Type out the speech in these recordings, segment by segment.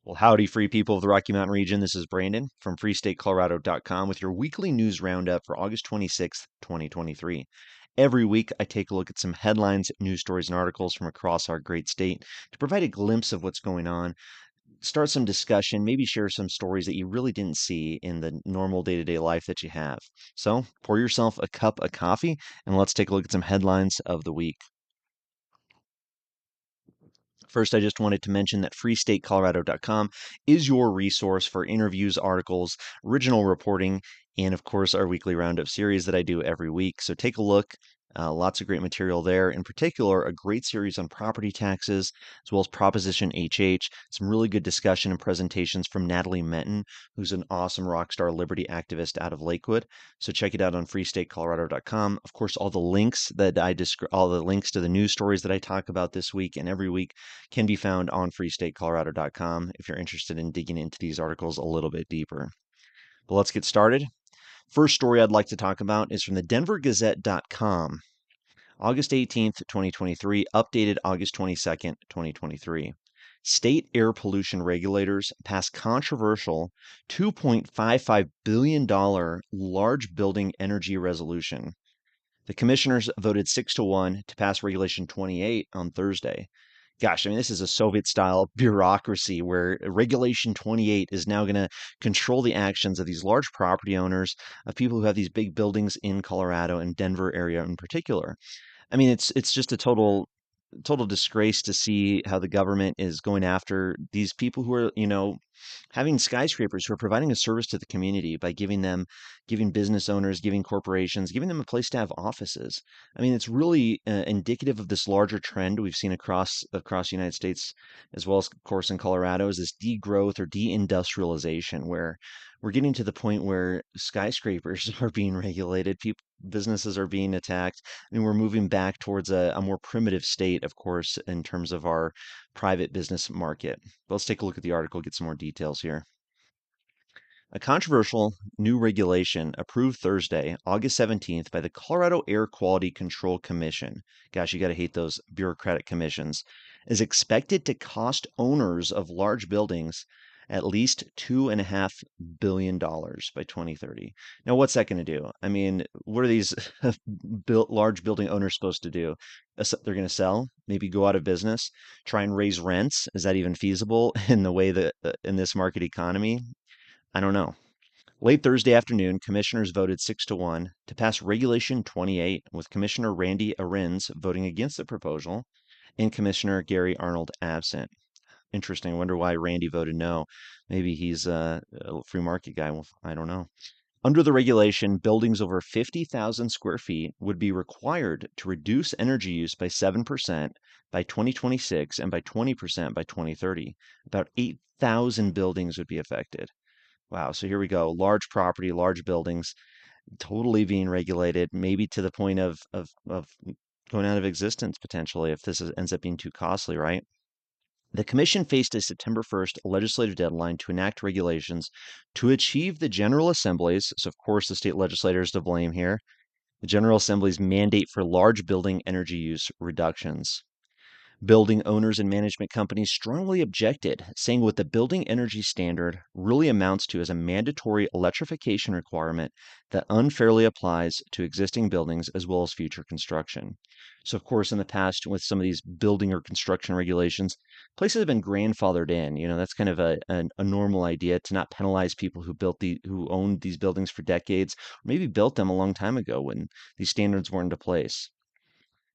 Well, howdy, free people of the Rocky Mountain region. This is Brandon from freestatecolorado.com with your weekly news roundup for August 26th, 2023. Every week, I take a look at some headlines, news stories, and articles from across our great state to provide a glimpse of what's going on, start some discussion, maybe share some stories that you really didn't see in the normal day to day life that you have. So, pour yourself a cup of coffee and let's take a look at some headlines of the week. First, I just wanted to mention that freestatecolorado.com is your resource for interviews, articles, original reporting, and of course, our weekly roundup series that I do every week. So take a look. Lots of great material there. In particular, a great series on property taxes, as well as Proposition HH. Some really good discussion and presentations from Natalie Menton, who's an awesome rock star liberty activist out of Lakewood. So check it out on freestatecolorado.com. Of course, all the links to the news stories that I talk about this week and every week can be found on freestatecolorado.com if you're interested in digging into these articles a little bit deeper. But let's get started. First story I'd like to talk about is from the denvergazette.com, August 18th, 2023, updated August 22nd, 2023. State air pollution regulators pass controversial $2.55 billion large building energy resolution. The commissioners voted 6-1 to pass Regulation 28 on Thursday. Gosh, I mean, this is a Soviet style bureaucracy where Regulation 28 is now going to control the actions of these large property owners, of people who have these big buildings in Colorado and Denver area in particular. I mean, it's just a total disgrace to see how the government is going after these people who are, having skyscrapers who are providing a service to the community by giving business owners, giving corporations, giving them a place to have offices. I mean, it's really indicative of this larger trend we've seen across the United States, as well as, of course, in Colorado, is this degrowth or deindustrialization, where we're getting to the point where skyscrapers are being regulated, businesses are being attacked. I mean, we're moving back towards a more primitive state, of course, in terms of our private business market. But let's take a look at the article, get some more details here. A controversial new regulation approved Thursday, August 17th, by the Colorado Air Quality Control Commission. Gosh, you got to hate those bureaucratic commissions. Is expected to cost owners of large buildings at least $2.5 billion by 2030. Now, what's that going to do? I mean, what are these large building owners supposed to do? They're going to sell, maybe go out of business, try and raise rents. Is that even feasible in the way that in this market economy? I don't know. Late Thursday afternoon, commissioners voted 6-1 to pass Regulation 28, with Commissioner Randy Arins voting against the proposal and Commissioner Gary Arnold absent. Interesting. I wonder why Randy voted no. Maybe he's a free market guy. Well, I don't know. Under the regulation, buildings over 50,000 square feet would be required to reduce energy use by 7% by 2026 and by 20% by 2030. About 8,000 buildings would be affected. Wow. So here we go. Large property, large buildings, totally being regulated, maybe to the point of going out of existence potentially if ends up being too costly, right? The commission faced a September 1st legislative deadline to enact regulations to achieve the General Assembly's, so of course the state legislators to blame here, the General Assembly's mandate for large building energy use reductions. Building owners and management companies strongly objected, saying what the building energy standard really amounts to is a mandatory electrification requirement that unfairly applies to existing buildings as well as future construction. So, of course, in the past, with some of these building or construction regulations, places have been grandfathered in. That's kind of a normal idea to not penalize people who owned these buildings for decades, or maybe built them a long time ago when these standards weren't into place.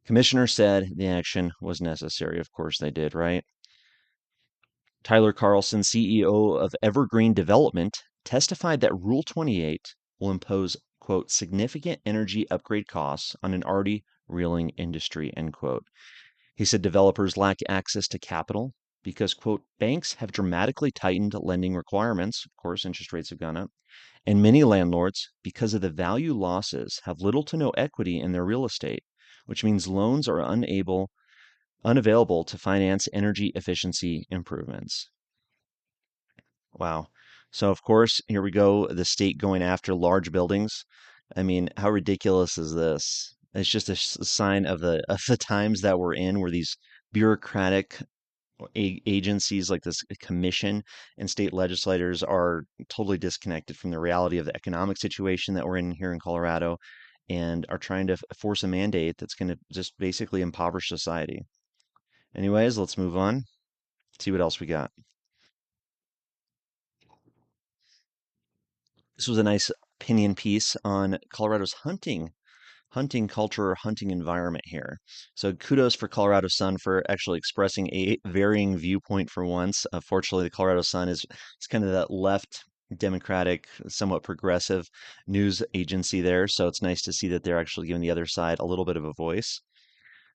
Commissioner said the action was necessary. Of course they did, right? Tyler Carlson, CEO of Evergreen Development, testified that Rule 28 will impose, quote, significant energy upgrade costs on an already reeling industry, end quote. He said developers lack access to capital because, quote, banks have dramatically tightened lending requirements. Of course, interest rates have gone up. And many landlords, because of the value losses, have little to no equity in their real estate, which means loans are unavailable to finance energy efficiency improvements. Wow. So, of course, here we go, the state going after large buildings. I mean, how ridiculous is this? It's just a sign of the times that we're in, where these bureaucratic Agencies like this commission and state legislators are totally disconnected from the reality of the economic situation that we're in here in Colorado and are trying to force a mandate that's going to just basically impoverish society. Anyways, let's move on, see what else we got. This was a nice opinion piece on Colorado's hunting culture, hunting environment here. So kudos for Colorado Sun for actually expressing a varying viewpoint for once. Fortunately, the Colorado Sun is it's kind of that left democratic, somewhat progressive news agency there. So it's nice to see that they're actually giving the other side a little bit of a voice.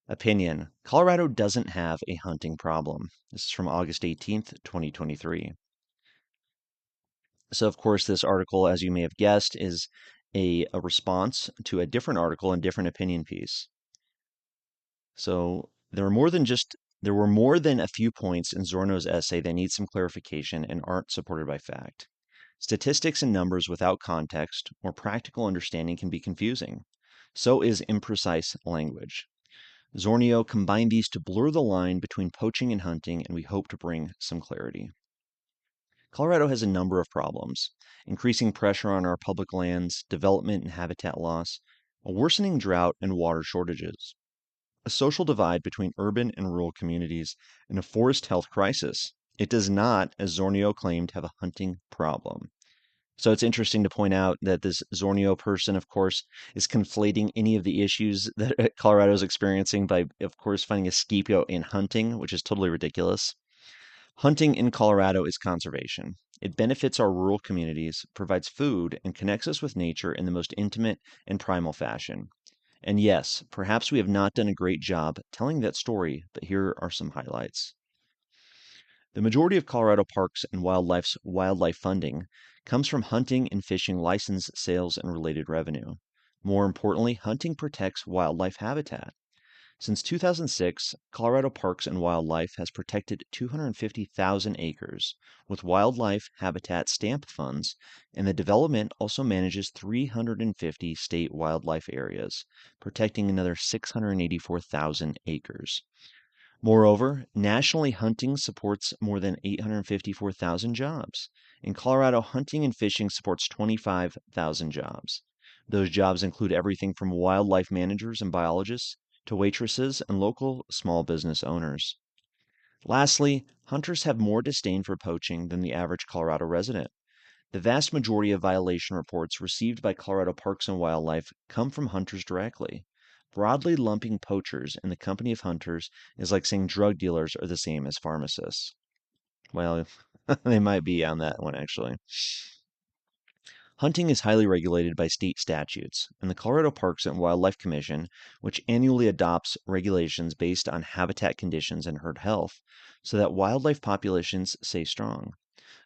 Opinion. Colorado doesn't have a hunting problem. This is from August 18th, 2023. So, of course, this article, as you may have guessed, is a response to a different article and different opinion piece. So there were more than a few points in Zorno's essay that need some clarification and aren't supported by fact. Statistics and numbers without context or practical understanding can be confusing. So is imprecise language. Zornio combined these to blur the line between poaching and hunting, and we hope to bring some clarity. Colorado has a number of problems: increasing pressure on our public lands, development and habitat loss, a worsening drought, and water shortages, a social divide between urban and rural communities, and a forest health crisis. It does not, as Zornio claimed, have a hunting problem. So it's interesting to point out that this Zornio person, of course, is conflating any of the issues that Colorado is experiencing by, of course, finding a scapegoat in hunting, which is totally ridiculous. Hunting in Colorado is conservation. It benefits our rural communities, provides food, and connects us with nature in the most intimate and primal fashion. And yes, perhaps we have not done a great job telling that story, but here are some highlights. The majority of Colorado parks and wildlife's wildlife funding comes from hunting and fishing license sales and related revenue. More importantly, hunting protects wildlife habitat. Since 2006, Colorado Parks and Wildlife has protected 250,000 acres with wildlife habitat stamp funds, and the development also manages 350 state wildlife areas, protecting another 684,000 acres. Moreover, nationally hunting supports more than 854,000 jobs. In Colorado, hunting and fishing supports 25,000 jobs. Those jobs include everything from wildlife managers and biologists to waitresses and local small business owners. Lastly, hunters have more disdain for poaching than the average Colorado resident. The vast majority of violation reports received by Colorado Parks and Wildlife come from hunters directly. Broadly lumping poachers in the company of hunters is like saying drug dealers are the same as pharmacists. Well, they might be on that one, actually. Hunting is highly regulated by state statutes, and the Colorado Parks and Wildlife Commission, which annually adopts regulations based on habitat conditions and herd health, so that wildlife populations stay strong.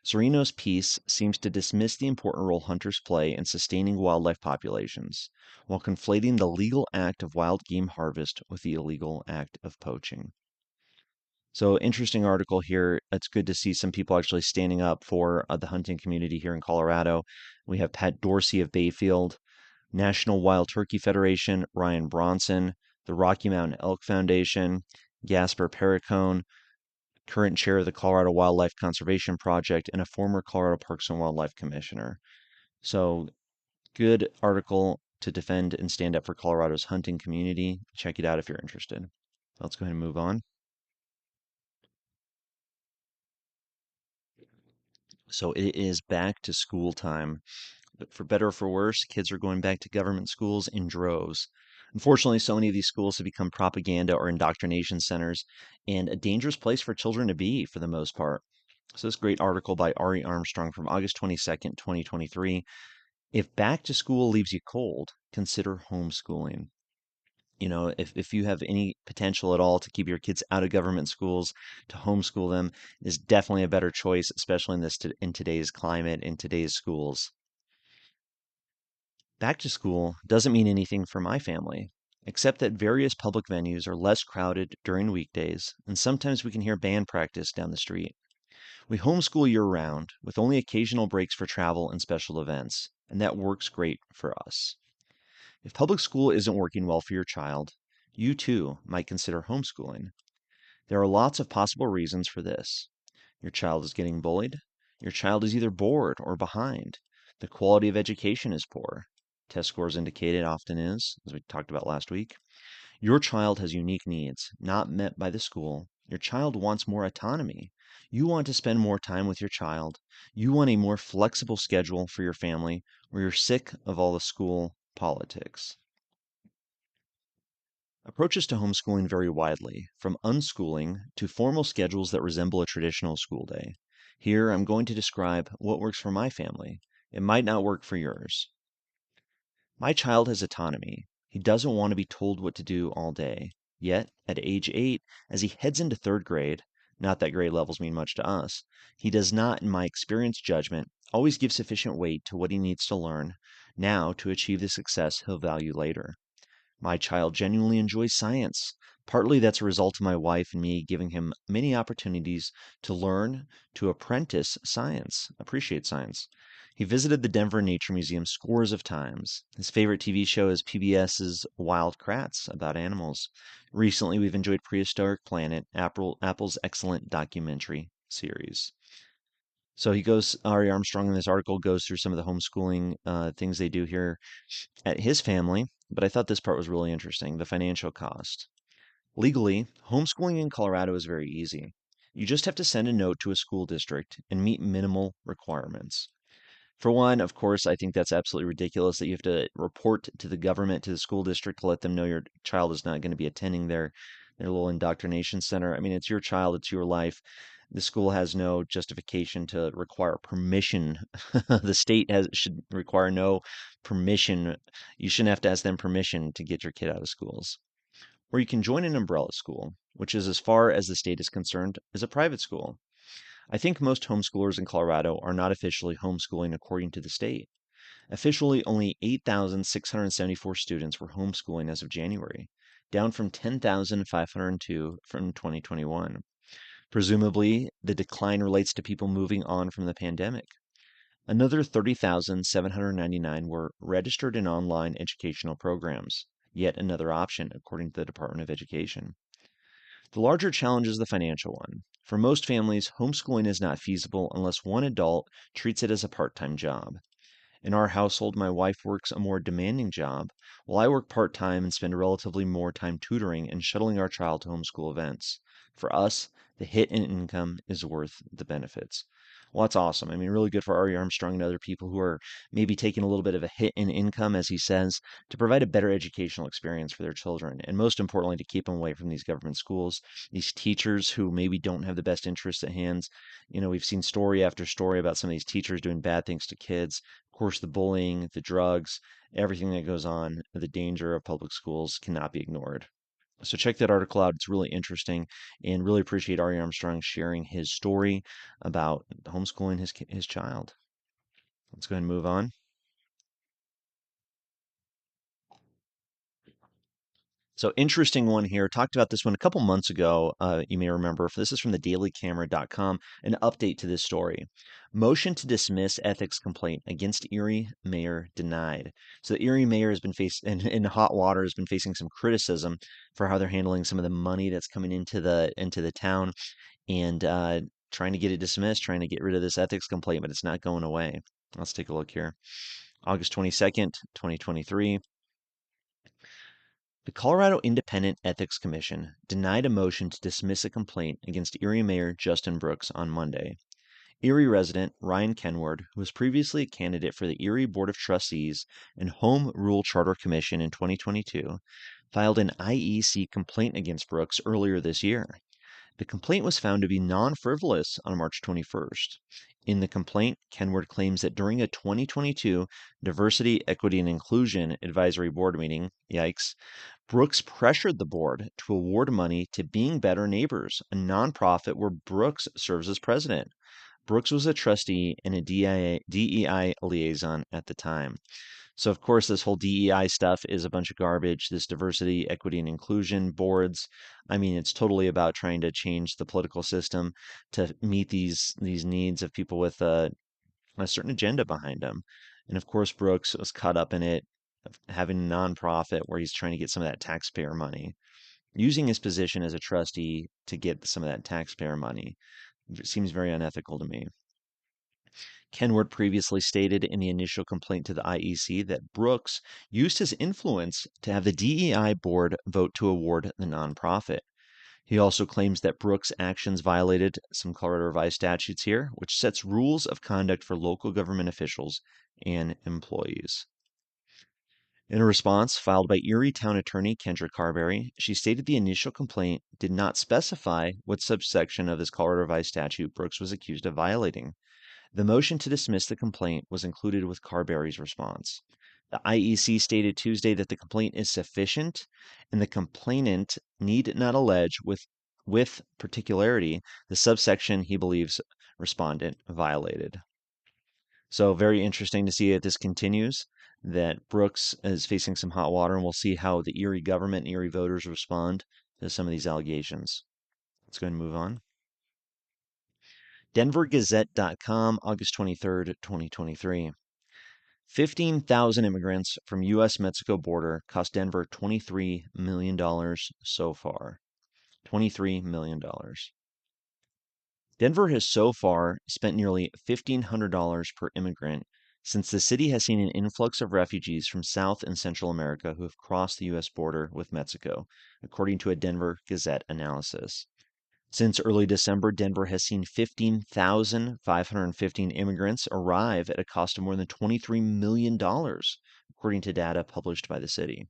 Serino's piece seems to dismiss the important role hunters play in sustaining wildlife populations, while conflating the legal act of wild game harvest with the illegal act of poaching. So, interesting article here. It's good to see some people actually standing up for the hunting community here in Colorado. We have Pat Dorsey of Bayfield, National Wild Turkey Federation, Ryan Bronson, the Rocky Mountain Elk Foundation, Gasper Perricone, current chair of the Colorado Wildlife Conservation Project, and a former Colorado Parks and Wildlife Commissioner. So, good article to defend and stand up for Colorado's hunting community. Check it out if you're interested. Let's go ahead and move on. So, it is back to school time. But for better or for worse, kids are going back to government schools in droves. Unfortunately, so many of these schools have become propaganda or indoctrination centers and a dangerous place for children to be for the most part. So, this great article by Ari Armstrong from August 22nd, 2023. If back to school leaves you cold, consider homeschooling. If you have any potential at all to keep your kids out of government schools, to homeschool them is definitely a better choice, especially in today's climate, in today's schools. Back to school doesn't mean anything for my family, except that various public venues are less crowded during weekdays, and sometimes we can hear band practice down the street. We homeschool year round, with only occasional breaks for travel and special events, and that works great for us. If public school isn't working well for your child, you too might consider homeschooling. There are lots of possible reasons for this. Your child is getting bullied. Your child is either bored or behind. The quality of education is poor. Test scores indicate it often is, as we talked about last week. Your child has unique needs, not met by the school. Your child wants more autonomy. You want to spend more time with your child. You want a more flexible schedule for your family, or you're sick of all the school politics. Approaches to homeschooling vary widely, from unschooling to formal schedules that resemble a traditional school day. Here, I'm going to describe what works for my family. It might not work for yours. My child has autonomy. He doesn't want to be told what to do all day. Yet, at age 8, as he heads into third grade, not that grade levels mean much to us, he does not, in my experienced judgment, always give sufficient weight to what he needs to learn now to achieve the success he'll value later. My child genuinely enjoys science. Partly that's a result of my wife and me giving him many opportunities to learn, to appreciate science. He visited the Denver Nature Museum scores of times. His favorite TV show is PBS's Wild Kratts about animals. Recently, we've enjoyed Prehistoric Planet, Apple's excellent documentary series. So Ari Armstrong in this article goes through some of the homeschooling things they do here at his family, but I thought this part was really interesting, the financial cost. Legally, homeschooling in Colorado is very easy. You just have to send a note to a school district and meet minimal requirements. For one, of course, I think that's absolutely ridiculous that you have to report to the government, to the school district to let them know your child is not going to be attending their little indoctrination center. I mean, it's your child, it's your life. The school has no justification to require permission. The state should require no permission. You shouldn't have to ask them permission to get your kid out of schools. Or you can join an umbrella school, which is, as far as the state is concerned, is a private school. I think most homeschoolers in Colorado are not officially homeschooling according to the state. Officially, only 8,674 students were homeschooling as of January, down from 10,502 from 2021. Presumably, the decline relates to people moving on from the pandemic. Another 30,799 were registered in online educational programs, yet another option, according to the Department of Education. The larger challenge is the financial one. For most families, homeschooling is not feasible unless one adult treats it as a part time job. In our household, my wife works a more demanding job, while I work part time and spend relatively more time tutoring and shuttling our child to homeschool events. For us, the hit in income is worth the benefits. Well, that's awesome. I mean, really good for Ari Armstrong and other people who are maybe taking a little bit of a hit in income, as he says, to provide a better educational experience for their children. And most importantly, to keep them away from these government schools, these teachers who maybe don't have the best interests at hand. We've seen story after story about some of these teachers doing bad things to kids. Of course, the bullying, the drugs, everything that goes on, the danger of public schools cannot be ignored. So check that article out. It's really interesting and really appreciate Ari Armstrong sharing his story about homeschooling his child. Let's go ahead and move on. So interesting one here. Talked about this one a couple months ago. You may remember. This is from the dailycamera.com, an update to this story. Motion to dismiss ethics complaint against Erie mayor denied. So the Erie mayor has been in hot water, has been facing some criticism for how they're handling some of the money that's coming into the town, and trying to get it dismissed, trying to get rid of this ethics complaint, but it's not going away. Let's take a look here. August 22nd, 2023. The Colorado Independent Ethics Commission denied a motion to dismiss a complaint against Erie Mayor Justin Brooks on Monday. Erie resident Ryan Kenward, who was previously a candidate for the Erie Board of Trustees and Home Rule Charter Commission in 2022, filed an IEC complaint against Brooks earlier this year. The complaint was found to be non-frivolous on March 21st. In the complaint, Kenward claims that during a 2022 Diversity, Equity, and Inclusion Advisory Board meeting, yikes, Brooks pressured the board to award money to Being Better Neighbors, a nonprofit where Brooks serves as president. Brooks was a trustee and a DEI liaison at the time. So, of course, this whole DEI stuff is a bunch of garbage. This diversity, equity, and inclusion boards, I mean, it's totally about trying to change the political system to meet these needs of people with a certain agenda behind them. And of course, Brooks was caught up in it, of having a nonprofit where he's trying to get some of that taxpayer money. using his position as a trustee to get some of that taxpayer money. It seems very unethical to me. Kenworth previously stated in the initial complaint to the IEC that Brooks used his influence to have the DEI board vote to award the nonprofit. He also claims that Brooks' actions violated some Colorado Revised statutes here, which sets rules of conduct for local government officials and employees. In a response filed by Erie Town Attorney Kendra Carberry, she stated the initial complaint did not specify what subsection of this Colorado Revised statute Brooks was accused of violating. The motion to dismiss the complaint was included with Carberry's response. The IEC stated Tuesday that the complaint is sufficient and the complainant need not allege with particularity the subsection he believes respondent violated. So very interesting to see that this continues, that Brooks is facing some hot water, and we'll see how the Erie government and Erie voters respond to some of these allegations. Let's go ahead and move on. DenverGazette.com, August 23rd, 2023. 15,000 immigrants from U.S.-Mexico border cost Denver $23 million so far. $23 million. Denver has so far spent nearly $1,500 per immigrant since the city has seen an influx of refugees from South and Central America who have crossed the U.S. border with Mexico, according to a Denver Gazette analysis. Since early December, Denver has seen 15,515 immigrants arrive at a cost of more than $23 million, according to data published by the city.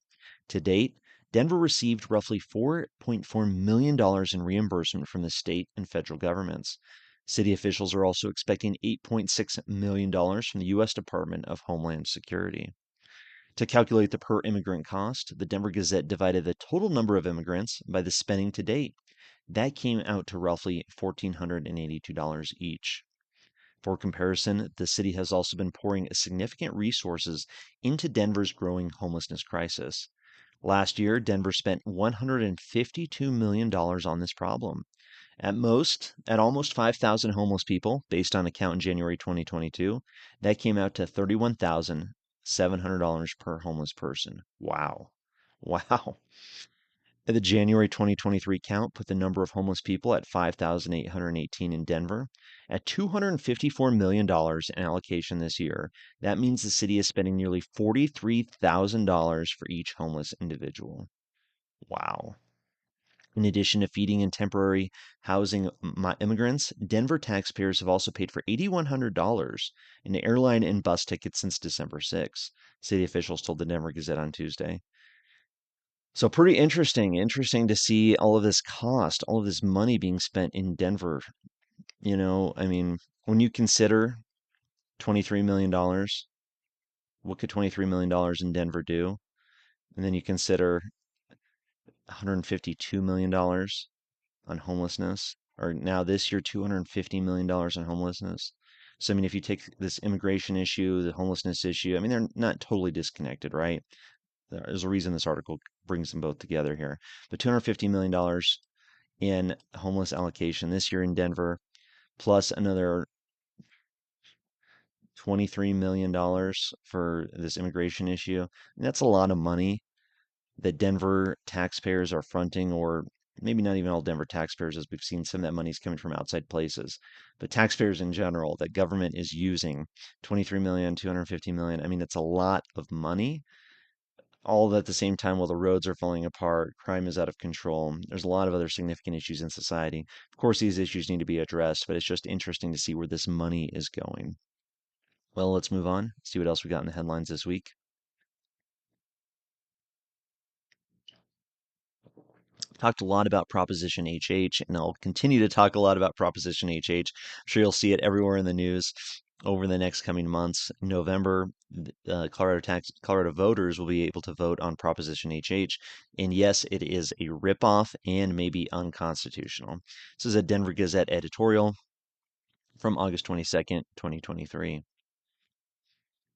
To date, Denver received roughly $4.4 million in reimbursement from the state and federal governments. City officials are also expecting $8.6 million from the U.S. Department of Homeland Security. To calculate the per immigrant cost, the Denver Gazette divided the total number of immigrants by the spending to date. That came out to roughly $1,482 each. For comparison, the city has also been pouring significant resources into Denver's growing homelessness crisis. Last year, Denver spent $152 million on this problem. At almost 5,000 homeless people, based on a count in January 2022, that came out to $31,700 per homeless person. Wow. Wow. The January 2023 count put the number of homeless people at 5,818 in Denver. At $254 million in allocation this year, that means the city is spending nearly $43,000 for each homeless individual. Wow. In addition to feeding and temporary housing immigrants, Denver taxpayers have also paid for $8,100 in airline and bus tickets since December 6. City officials told the Denver Gazette on Tuesday. So pretty interesting to see all of this cost, all of this money being spent in Denver. I mean, when you consider $23 million, what could $23 million in Denver do? And then you consider $152 million on homelessness, or now this year, $250 million on homelessness. So, I mean, if you take this immigration issue, the homelessness issue, I mean, they're not totally disconnected, right? There's a reason this article brings them both together here. But $250 million in homeless allocation this year in Denver, plus another $23 million for this immigration issue. And that's a lot of money that Denver taxpayers are fronting, or maybe not even all Denver taxpayers, as we've seen some of that money is coming from outside places. But taxpayers in general, that government is using 23 million, 250 million. I mean, it's a lot of money. All at the same time, while the roads are falling apart, crime is out of control. There's a lot of other significant issues in society. Of course, these issues need to be addressed, but it's just interesting to see where this money is going. Well, let's move on, see what else we got in the headlines this week. Talked a lot about Proposition HH, and I'll continue to talk a lot about Proposition HH. I'm sure you'll see it everywhere in the news over the next coming months. In November, Colorado voters will be able to vote on Proposition HH, and yes, it is a ripoff and maybe unconstitutional. This is a Denver Gazette editorial from August 22nd, 2023.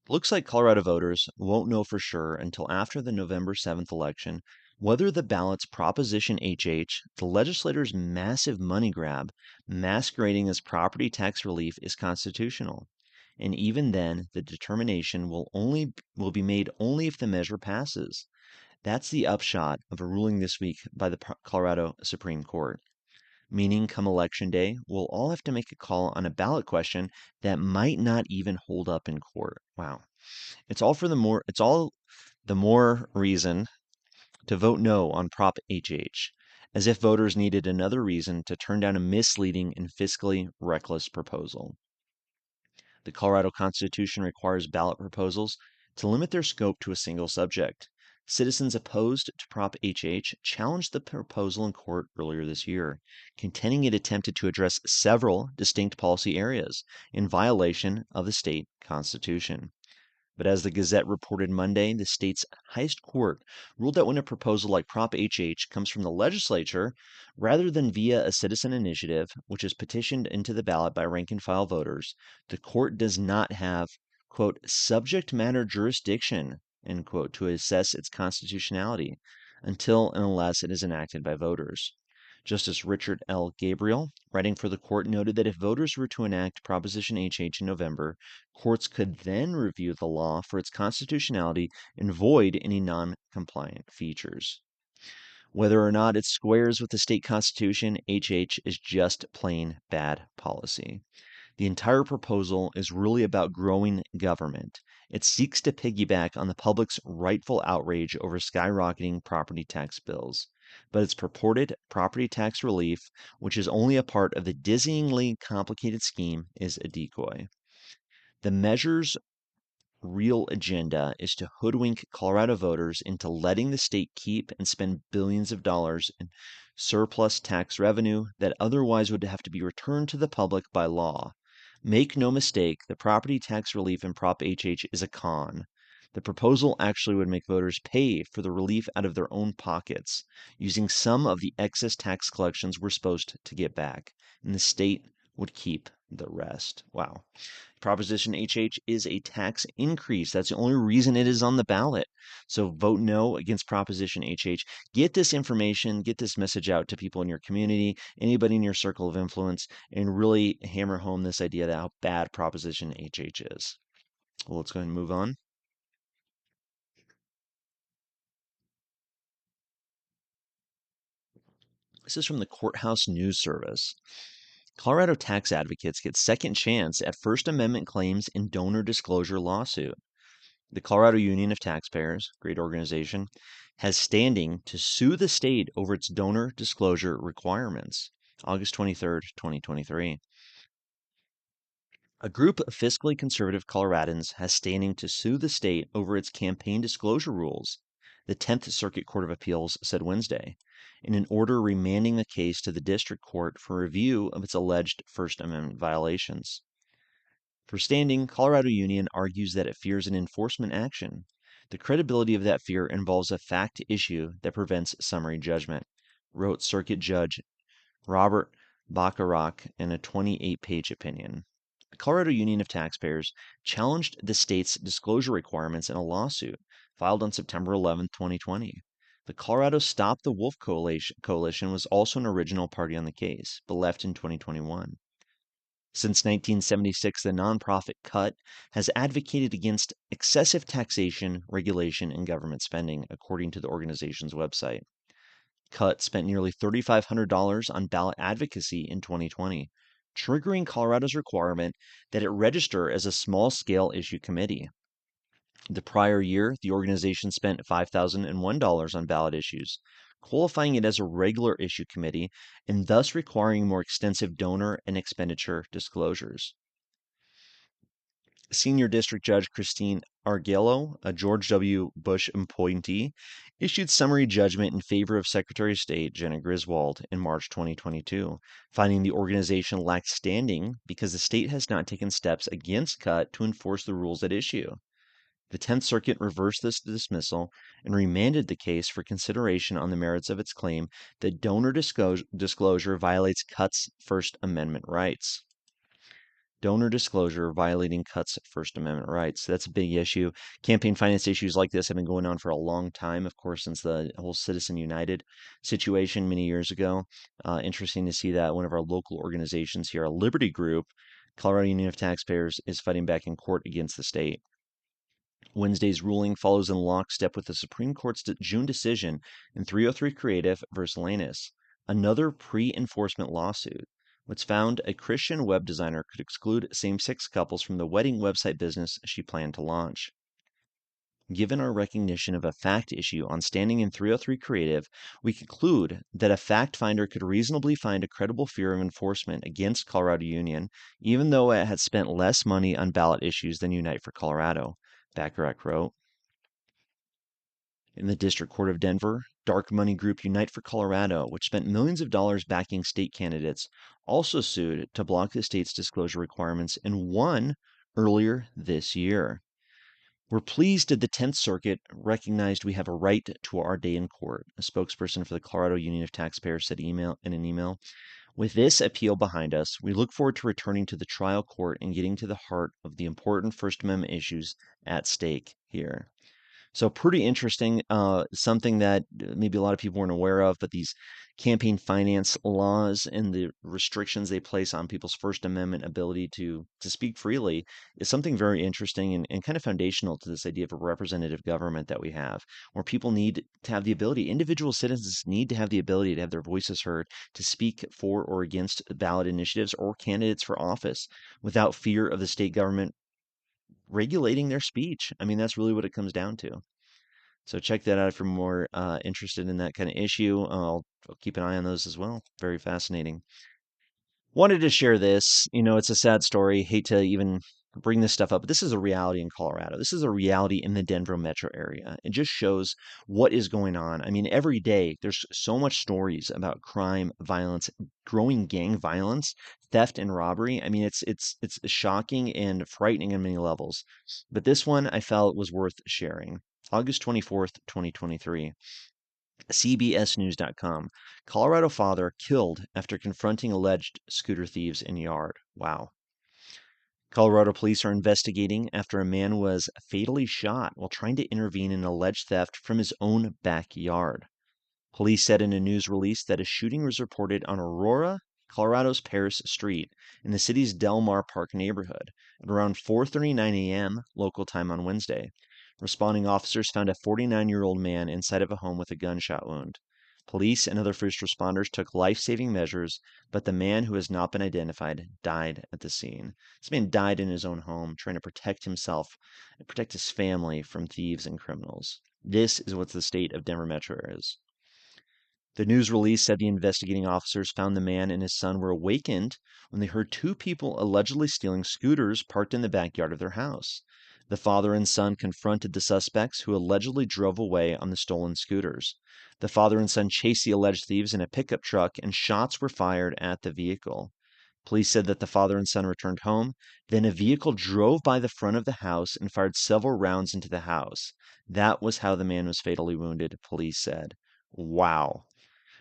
Looks like Colorado voters won't know for sure until after the November 7th election whether the ballot's Proposition HH, the legislators' massive money grab masquerading as property tax relief, is constitutional. And even then, the determination will be made only if the measure passes. That's the upshot of a ruling this week by the Colorado Supreme Court, meaning come election day, we'll all have to make a call on a ballot question that might not even hold up in court. Wow. It's all the more reason to vote no on Prop HH, as if voters needed another reason to turn down a misleading and fiscally reckless proposal. The Colorado Constitution requires ballot proposals to limit their scope to a single subject. Citizens opposed to Prop HH challenged the proposal in court earlier this year, contending it attempted to address several distinct policy areas in violation of the state constitution. But as the Gazette reported Monday, the state's highest court ruled that when a proposal like Prop HH comes from the legislature, rather than via a citizen initiative, which is petitioned into the ballot by rank and file voters, the court does not have, quote, subject matter jurisdiction, end quote, to assess its constitutionality until and unless it is enacted by voters. Justice Richard L. Gabriel, writing for the court, noted that if voters were to enact Proposition HH in November, courts could then review the law for its constitutionality and void any non-compliant features. Whether or not it squares with the state constitution, HH is just plain bad policy. The entire proposal is really about growing government. It seeks to piggyback on the public's rightful outrage over skyrocketing property tax bills. But its purported property tax relief, which is only a part of the dizzyingly complicated scheme, is a decoy. The measure's real agenda is to hoodwink Colorado voters into letting the state keep and spend billions of dollars in surplus tax revenue that otherwise would have to be returned to the public by law. Make no mistake, the property tax relief in Prop HH is a con. The proposal actually would make voters pay for the relief out of their own pockets, using some of the excess tax collections we're supposed to get back, and the state would keep the rest. Wow. Proposition HH is a tax increase. That's the only reason it is on the ballot. So vote no against Proposition HH. Get this information, get this message out to people in your community, anybody in your circle of influence, and really hammer home this idea that how bad Proposition HH is. Well, let's go ahead and move on. This is from the Courthouse News Service. Colorado tax advocates get second chance at First Amendment claims in donor disclosure lawsuit. The Colorado Union of Taxpayers, great organization, has standing to sue the state over its donor disclosure requirements. August 23rd, 2023. A group of fiscally conservative Coloradans has standing to sue the state over its campaign disclosure rules, the 10th Circuit Court of Appeals said Wednesday, in an order remanding the case to the district court for review of its alleged First Amendment violations. For standing, Colorado Union argues that it fears an enforcement action. The credibility of that fear involves a fact issue that prevents summary judgment, wrote Circuit Judge Robert Bacharach in a 28-page opinion. The Colorado Union of Taxpayers challenged the state's disclosure requirements in a lawsuit filed on September 11, 2020. The Colorado Stop the Wolf Coalition was also an original party on the case, but left in 2021. Since 1976, the nonprofit CUT has advocated against excessive taxation, regulation, and government spending, according to the organization's website. CUT spent nearly $3,500 on ballot advocacy in 2020, triggering Colorado's requirement that it register as a small-scale issue committee. The prior year, the organization spent $5,001 on ballot issues, qualifying it as a regular issue committee and thus requiring more extensive donor and expenditure disclosures. Senior District Judge Christine Arguello, a George W. Bush appointee, issued summary judgment in favor of Secretary of State Jenna Griswold in March 2022, finding the organization lacked standing because the state has not taken steps against CUT to enforce the rules at issue. The 10th Circuit reversed this dismissal and remanded the case for consideration on the merits of its claim that donor disclosure violates CUT's First Amendment rights. Donor disclosure violating CUT's First Amendment rights. That's a big issue. Campaign finance issues like this have been going on for a long time, of course, since the whole Citizen United situation many years ago. Interesting to see that one of our local organizations here, a Liberty Group, Colorado Union of Taxpayers, is fighting back in court against the state. Wednesday's ruling follows in lockstep with the Supreme Court's June decision in 303 Creative versus Lanus, another pre-enforcement lawsuit, which found a Christian web designer could exclude same-sex couples from the wedding website business she planned to launch. Given our recognition of a fact issue on standing in 303 Creative, we conclude that a fact finder could reasonably find a credible fear of enforcement against Colorado Union, even though it had spent less money on ballot issues than Unite for Colorado, Bacharach wrote. In the District Court of Denver, dark money group Unite for Colorado, which spent millions of dollars backing state candidates, also sued to block the state's disclosure requirements and won earlier this year. We're pleased that the 10th Circuit recognized we have a right to our day in court, a spokesperson for the Colorado Union of Taxpayers said in an email. With this appeal behind us, we look forward to returning to the trial court and getting to the heart of the important First Amendment issues at stake here. So pretty interesting, something that maybe a lot of people weren't aware of, but these campaign finance laws and the restrictions they place on people's First Amendment ability to speak freely is something very interesting and kind of foundational to this idea of a representative government that we have, where people need to have the ability, individual citizens need to have the ability to have their voices heard, to speak for or against ballot initiatives or candidates for office without fear of the state government regulating their speech. I mean, that's really what it comes down to. So check that out if you're more interested in that kind of issue. I'll keep an eye on those as well. Very fascinating. Wanted to share this. It's a sad story. Hate to even bring this stuff up, but this is a reality in Colorado. This is a reality in the Denver metro area. It just shows what is going on. I mean, every day there's so much stories about crime, violence, growing gang violence, theft, and robbery. I mean, it's shocking and frightening on many levels. But this one I felt was worth sharing. August 24th, 2023. CBSNews.com. Colorado father killed after confronting alleged scooter thieves in yard. Wow. Colorado police are investigating after a man was fatally shot while trying to intervene in alleged theft from his own backyard. Police said in a news release that a shooting was reported on Aurora, Colorado's Paris Street in the city's Del Mar Park neighborhood at around 4:39 a.m. local time on Wednesday. Responding officers found a 49-year-old man inside of a home with a gunshot wound. Police and other first responders took life-saving measures, but the man who has not been identified died at the scene. This man died in his own home, trying to protect himself and protect his family from thieves and criminals. This is what the state of Denver Metro is. The news release said the investigating officers found the man and his son were awakened when they heard two people allegedly stealing scooters parked in the backyard of their house. The father and son confronted the suspects who allegedly drove away on the stolen scooters. The father and son chased the alleged thieves in a pickup truck and shots were fired at the vehicle. Police said that the father and son returned home. Then a vehicle drove by the front of the house and fired several rounds into the house. That was how the man was fatally wounded, police said. Wow.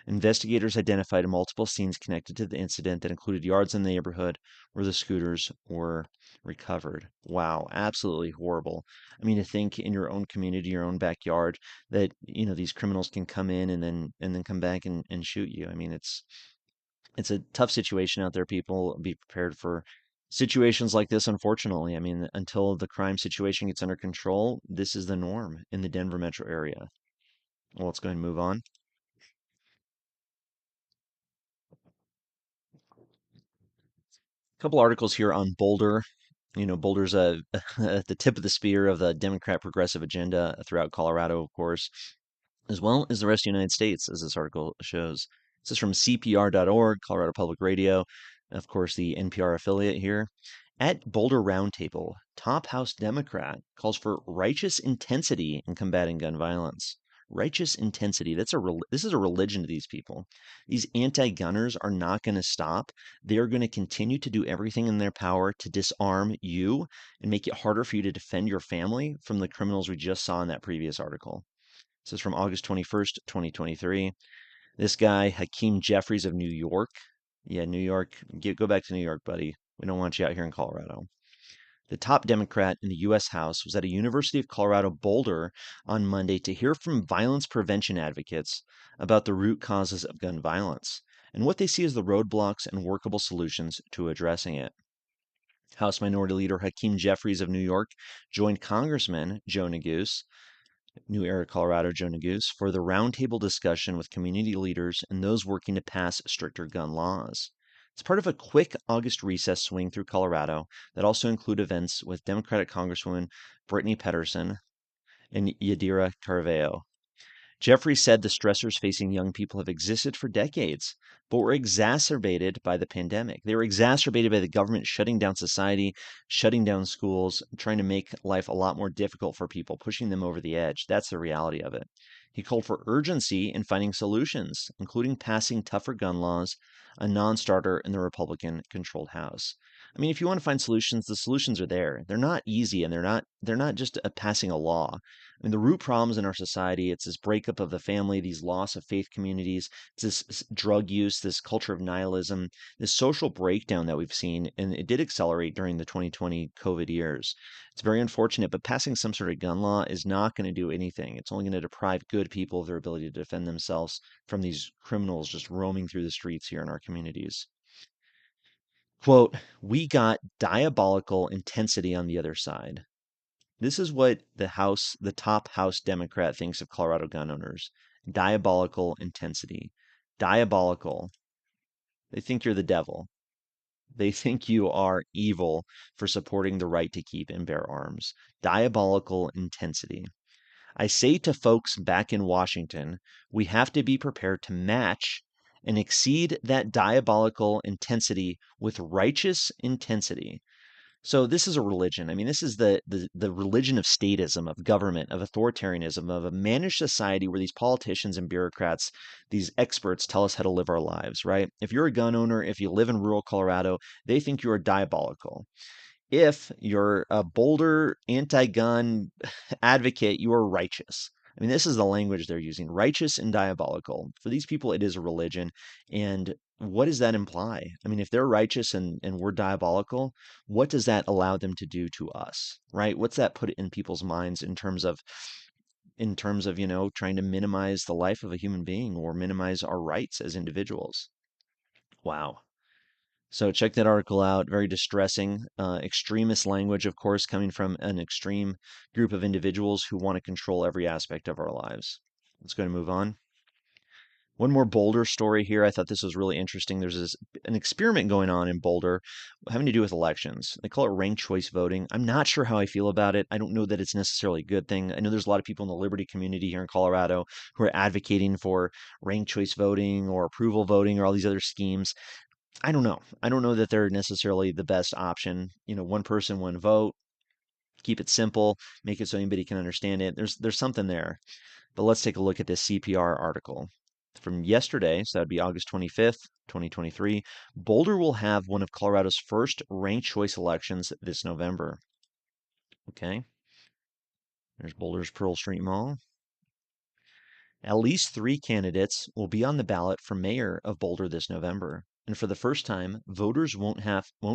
Investigators identified multiple scenes connected to the incident that included yards in the neighborhood where the scooters were recovered. Wow, absolutely horrible. I mean, to think in your own community, your own backyard, that these criminals can come in and then come back and shoot you. I mean, it's a tough situation out there. People be prepared for situations like this. Unfortunately, I mean, until the crime situation gets under control, this is the norm in the Denver metro area. Well, let's go ahead and move on. Couple articles here on Boulder. Boulder's at the tip of the spear of the Democrat progressive agenda throughout Colorado, of course, as well as the rest of the United States, as this article shows. This is from CPR.org, Colorado Public Radio, of course, the NPR affiliate here. At Boulder Roundtable, top House Democrat calls for righteous intensity in combating gun violence. Righteous intensity. This is a religion to these people. These anti-gunners are not going to stop. They are going to continue to do everything in their power to disarm you and make it harder for you to defend your family from the criminals we just saw in that previous article. This is from August 21st, 2023. This guy, Hakeem Jeffries of New York. Yeah, New York. Go back to New York, buddy. We don't want you out here in Colorado. The top Democrat in the U.S. House was at a University of Colorado Boulder on Monday to hear from violence prevention advocates about the root causes of gun violence and what they see as the roadblocks and workable solutions to addressing it. House Minority Leader Hakeem Jeffries of New York joined Congressman Joe Neguse, New Era, Colorado, Joe Neguse, for the roundtable discussion with community leaders and those working to pass stricter gun laws. It's part of a quick August recess swing through Colorado that also include events with Democratic Congresswoman Brittany Pedersen and Yadira Carveo. Jeffrey said the stressors facing young people have existed for decades, but were exacerbated by the pandemic. They were exacerbated by the government shutting down society, shutting down schools, trying to make life a lot more difficult for people, pushing them over the edge. That's the reality of it. He called for urgency in finding solutions, including passing tougher gun laws, a non starter in the Republican controlled House. I mean, if you want to find solutions, the solutions are there. They're not easy and they're not just passing a law. I mean, the root problems in our society, it's this breakup of the family, these loss of faith communities, it's this drug use, this culture of nihilism, this social breakdown that we've seen, and it did accelerate during the 2020 COVID years. It's very unfortunate, but passing some sort of gun law is not going to do anything. It's only going to deprive good people of their ability to defend themselves from these criminals just roaming through the streets here in our communities. Quote, we got diabolical intensity on the other side. This is what the top House Democrat thinks of Colorado gun owners. Diabolical intensity. Diabolical. They think you're the devil. They think you are evil for supporting the right to keep and bear arms. Diabolical intensity. I say to folks back in Washington, we have to be prepared to match and exceed that diabolical intensity with righteous intensity. So this is a religion. I mean, this is the religion of statism, of government, of authoritarianism, of a managed society where these politicians and bureaucrats, these experts tell us how to live our lives, right? If you're a gun owner, if you live in rural Colorado, they think you are diabolical. If you're a Boulder anti-gun advocate, you are righteous. I mean, this is the language they're using, righteous and diabolical. For these people, it is a religion. And what does that imply? I mean, if they're righteous and we're diabolical, what does that allow them to do to us, right? What's that put in people's minds in terms of, trying to minimize the life of a human being or minimize our rights as individuals? Wow. So check that article out. Very distressing. Extremist language, of course, coming from an extreme group of individuals who want to control every aspect of our lives. Let's go and move on. One more Boulder story here. I thought this was really interesting. There's an experiment going on in Boulder having to do with elections. They call it ranked choice voting. I'm not sure how I feel about it. I don't know that it's necessarily a good thing. I know there's a lot of people in the liberty community here in Colorado who are advocating for ranked choice voting or approval voting or all these other schemes. I don't know. I don't know that they're necessarily the best option. One person, one vote, keep it simple, make it so anybody can understand it. There's something there. But let's take a look at this CPR article from yesterday. So that'd be August 25th, 2023. Boulder will have one of Colorado's first ranked choice elections this November. Okay. There's Boulder's Pearl Street Mall. At least 3 candidates will be on the ballot for mayor of Boulder this November. And for the first time, voters won't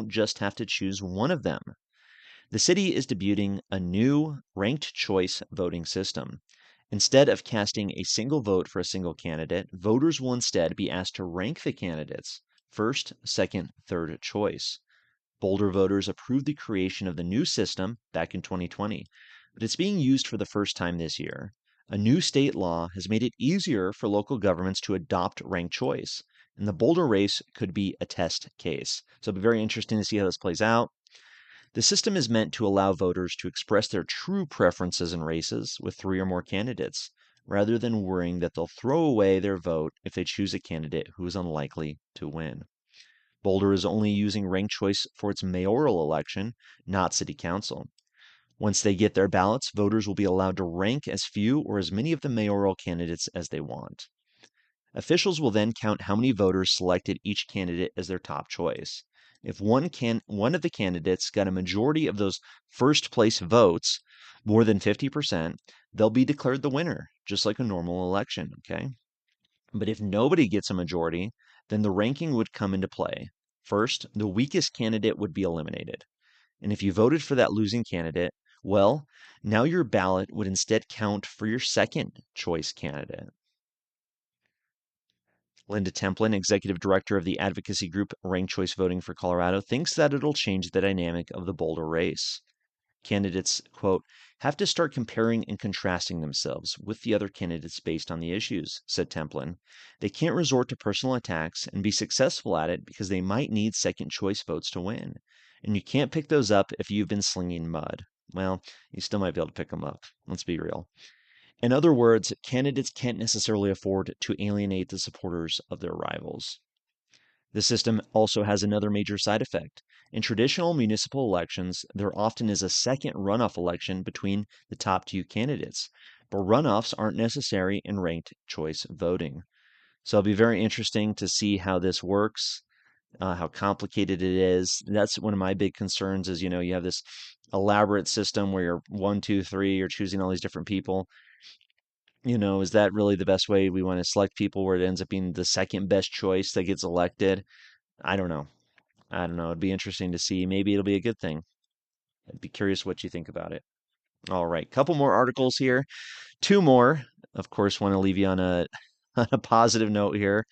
just have to choose one of them. The city is debuting a new ranked choice voting system. Instead of casting a single vote for a single candidate, voters will instead be asked to rank the candidates first, second, third choice. Boulder voters approved the creation of the new system back in 2020, but it's being used for the first time this year. A new state law has made it easier for local governments to adopt ranked choice, and the Boulder race could be a test case. So it'll be very interesting to see how this plays out. The system is meant to allow voters to express their true preferences in races with 3 or more candidates, rather than worrying that they'll throw away their vote if they choose a candidate who is unlikely to win. Boulder is only using ranked choice for its mayoral election, not city council. Once they get their ballots, voters will be allowed to rank as few or as many of the mayoral candidates as they want. Officials will then count how many voters selected each candidate as their top choice. If one of the candidates got a majority of those first place votes, more than 50%, they'll be declared the winner, just like a normal election, okay? But if nobody gets a majority, then the ranking would come into play. First, the weakest candidate would be eliminated. And if you voted for that losing candidate, well, now your ballot would instead count for your second choice candidate. Linda Templin, executive director of the advocacy group Ranked Choice Voting for Colorado, thinks that it'll change the dynamic of the Boulder race. Candidates, quote, have to start comparing and contrasting themselves with the other candidates based on the issues, said Templin. They can't resort to personal attacks and be successful at it because they might need second choice votes to win. And you can't pick those up if you've been slinging mud. Well, you still might be able to pick them up. Let's be real. In other words, candidates can't necessarily afford to alienate the supporters of their rivals. The system also has another major side effect. In traditional municipal elections, there often is a second runoff election between the top two candidates, but runoffs aren't necessary in ranked choice voting. So it'll be very interesting to see how this works, how complicated it is. That's one of my big concerns is, you have this elaborate system where you're one, two, three, you're choosing all these different people. Is that really the best way we want to select people where it ends up being the second best choice that gets elected? I don't know. I don't know. It'd be interesting to see. Maybe it'll be a good thing. I'd be curious what you think about it. All right, couple more articles here. Two more. Of course, want to leave you on a on a positive note here.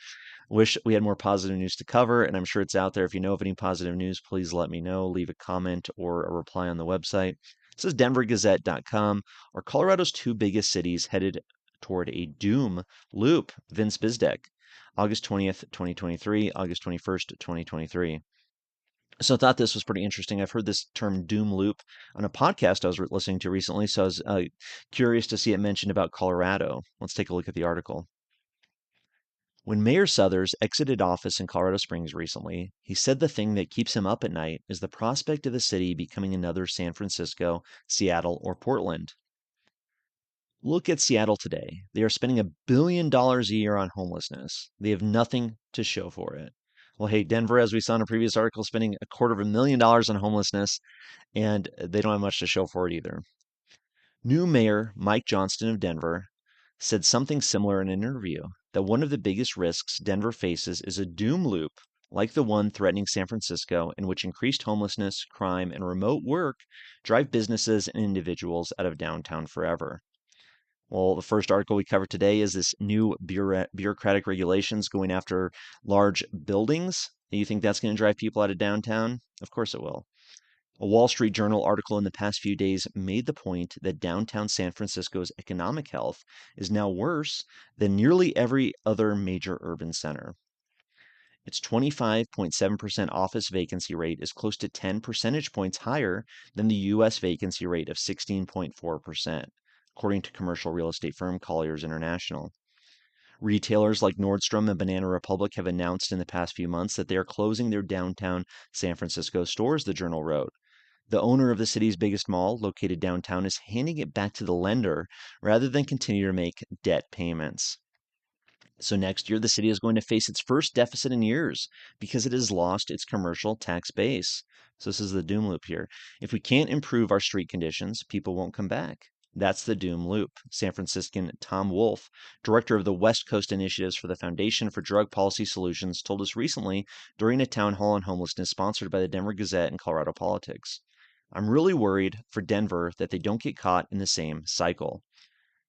Wish we had more positive news to cover, and I'm sure it's out there. If you know of any positive news, please let me know. Leave a comment or a reply on the website. This is denvergazette.com. Are Colorado's two biggest cities headed toward a doom loop? Vince Bizdek, August 20th, 2023, August 21st, 2023. So I thought this was pretty interesting. I've heard this term doom loop on a podcast I was listening to recently, so I was curious to see it mentioned about Colorado. Let's take a look at the article. When Mayor Suthers exited office in Colorado Springs recently, he said the thing that keeps him up at night is the prospect of the city becoming another San Francisco, Seattle, or Portland. Look at Seattle today. They are spending $1 billion a year on homelessness. They have nothing to show for it. Well, hey, Denver, as we saw in a previous article, spending $250,000 on homelessness, and they don't have much to show for it either. New Mayor Mike Johnston of Denver said something similar in an interview that one of the biggest risks Denver faces is a doom loop like the one threatening San Francisco, in which increased homelessness, crime, and remote work drive businesses and individuals out of downtown forever. Well, the first article we covered today is this new bureaucratic regulations going after large buildings. You think that's going to drive people out of downtown? Of course it will. A Wall Street Journal article in the past few days made the point that downtown San Francisco's economic health is now worse than nearly every other major urban center. Its 25.7% office vacancy rate is close to 10 percentage points higher than the U.S. vacancy rate of 16.4%, according to commercial real estate firm Colliers International. Retailers like Nordstrom and Banana Republic have announced in the past few months that they are closing their downtown San Francisco stores, the journal wrote. The owner of the city's biggest mall, located downtown, is handing it back to the lender rather than continue to make debt payments. So next year, the city is going to face its first deficit in years because it has lost its commercial tax base. So this is the doom loop here. If we can't improve our street conditions, people won't come back. That's the doom loop. San Franciscan Tom Wolfe, director of the West Coast Initiatives for the Foundation for Drug Policy Solutions, told us recently during a town hall on homelessness sponsored by the Denver Gazette and Colorado Politics. I'm really worried for Denver that they don't get caught in the same cycle.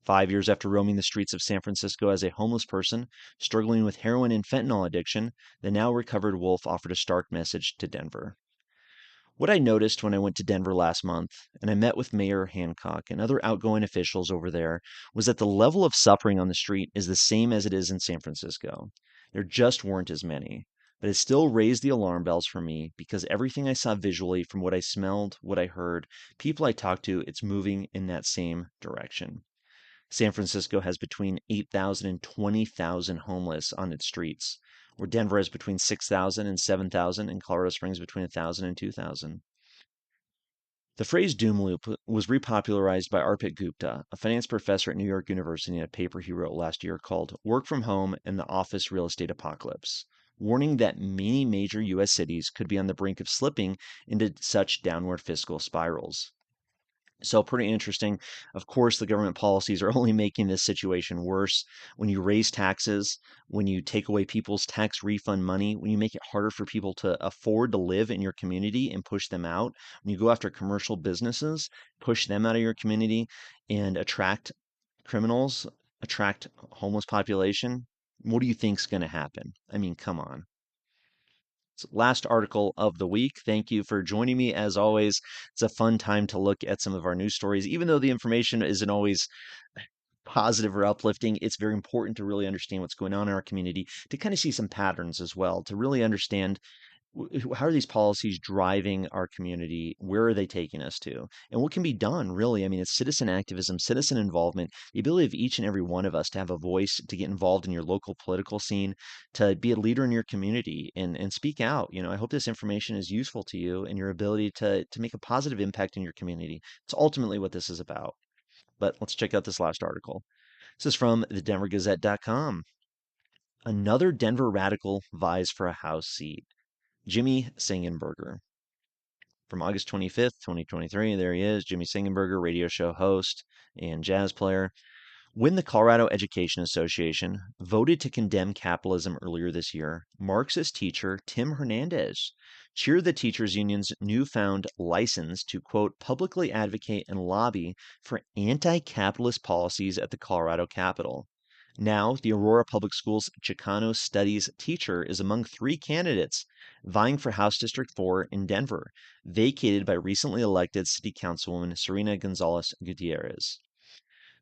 5 years after roaming the streets of San Francisco as a homeless person, struggling with heroin and fentanyl addiction, the now recovered Wolf offered a stark message to Denver. What I noticed when I went to Denver last month, and I met with Mayor Hancock and other outgoing officials over there, was that the level of suffering on the street is the same as it is in San Francisco. There just weren't as many. But it still raised the alarm bells for me because everything I saw visually, from what I smelled, what I heard, people I talked to, it's moving in that same direction. San Francisco has between 8,000 and 20,000 homeless on its streets, where Denver has between 6,000 and 7,000, and Colorado Springs between 1,000 and 2,000. The phrase doom loop was repopularized by Arpit Gupta, a finance professor at New York University, in a paper he wrote last year called Work from Home and the Office Real Estate Apocalypse, warning that many major U.S. cities could be on the brink of slipping into such downward fiscal spirals. So pretty interesting. Of course, the government policies are only making this situation worse. When you raise taxes, when you take away people's tax refund money, when you make it harder for people to afford to live in your community and push them out, when you go after commercial businesses, push them out of your community and attract criminals, attract homeless population, What do you think's going to happen? I mean, come on. So last article of the week. Thank you for joining me. As always, it's a fun time to look at some of our news stories. Even though the information isn't always positive or uplifting, it's very important to really understand what's going on in our community, to kind of see some patterns as well, to really understand how are these policies driving our community? Where are they taking us to? And what can be done, really? I mean, it's citizen activism, citizen involvement, the ability of each and every one of us to have a voice, to get involved in your local political scene, to be a leader in your community and speak out. I hope this information is useful to you and your ability to make a positive impact in your community. It's ultimately what this is about. But let's check out this last article. This is from the denvergazette.com. Another Denver radical vies for a House seat. Jimmy Sengenberger. From August 25th, 2023, there he is, Jimmy Sengenberger, radio show host and jazz player. When the Colorado Education Association voted to condemn capitalism earlier this year, Marxist teacher Tim Hernandez cheered the teachers union's newfound license to, quote, publicly advocate and lobby for anti-capitalist policies at the Colorado Capitol. Now, the Aurora Public Schools Chicano Studies teacher is among three candidates vying for House District 4 in Denver, vacated by recently elected City Councilwoman Serena Gonzalez Gutierrez.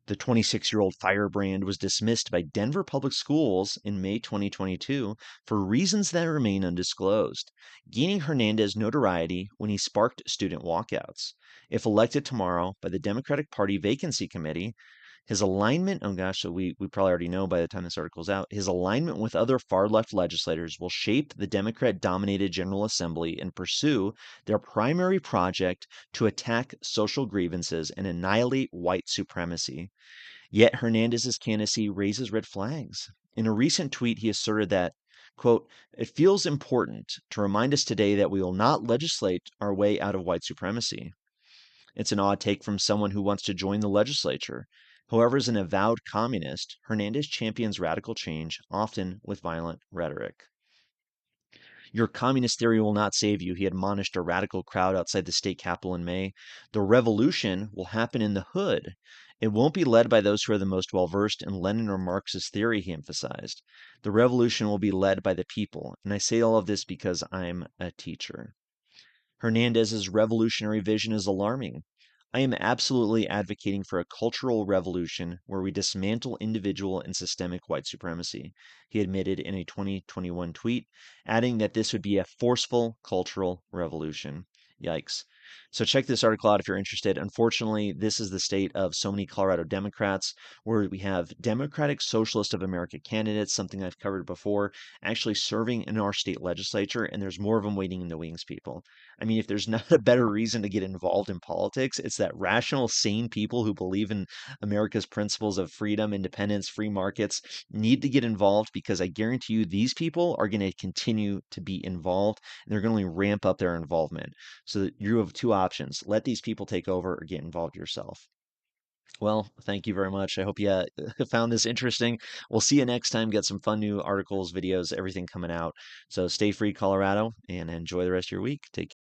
The 26-year-old firebrand was dismissed by Denver Public Schools in May 2022 for reasons that remain undisclosed, gaining Hernandez notoriety when he sparked student walkouts. If elected tomorrow by the Democratic Party Vacancy Committee, his alignment, oh gosh, so we probably already know by the time this article's out, his alignment with other far left legislators will shape the Democrat dominated General Assembly and pursue their primary project to attack social grievances and annihilate white supremacy. Yet Hernandez's candidacy raises red flags. In a recent tweet, he asserted that, quote, it feels important to remind us today that we will not legislate our way out of white supremacy. It's an odd take from someone who wants to join the legislature. However, as an avowed communist, Hernandez champions radical change, often with violent rhetoric. Your communist theory will not save you, he admonished a radical crowd outside the state capitol in May. The revolution will happen in the hood. It won't be led by those who are the most well versed in Lenin or Marxist theory, he emphasized. The revolution will be led by the people. And I say all of this because I'm a teacher. Hernandez's revolutionary vision is alarming. I am absolutely advocating for a cultural revolution where we dismantle individual and systemic white supremacy, he admitted in a 2021 tweet, adding that this would be a forceful cultural revolution. Yikes. So check this article out if you're interested. Unfortunately, this is the state of so many Colorado Democrats, where we have Democratic Socialist of America candidates, something I've covered before, actually serving in our state legislature, and there's more of them waiting in the wings, people. I mean, if there's not a better reason to get involved in politics, it's that rational, sane people who believe in America's principles of freedom, independence, free markets need to get involved, because I guarantee you these people are going to continue to be involved and they're going to only ramp up their involvement. So that you have two options: let these people take over or get involved yourself. Well, thank you very much. I hope you found this interesting. We'll see you next time. Get some fun new articles, videos, everything coming out. So stay free, Colorado, and enjoy the rest of your week. Take care.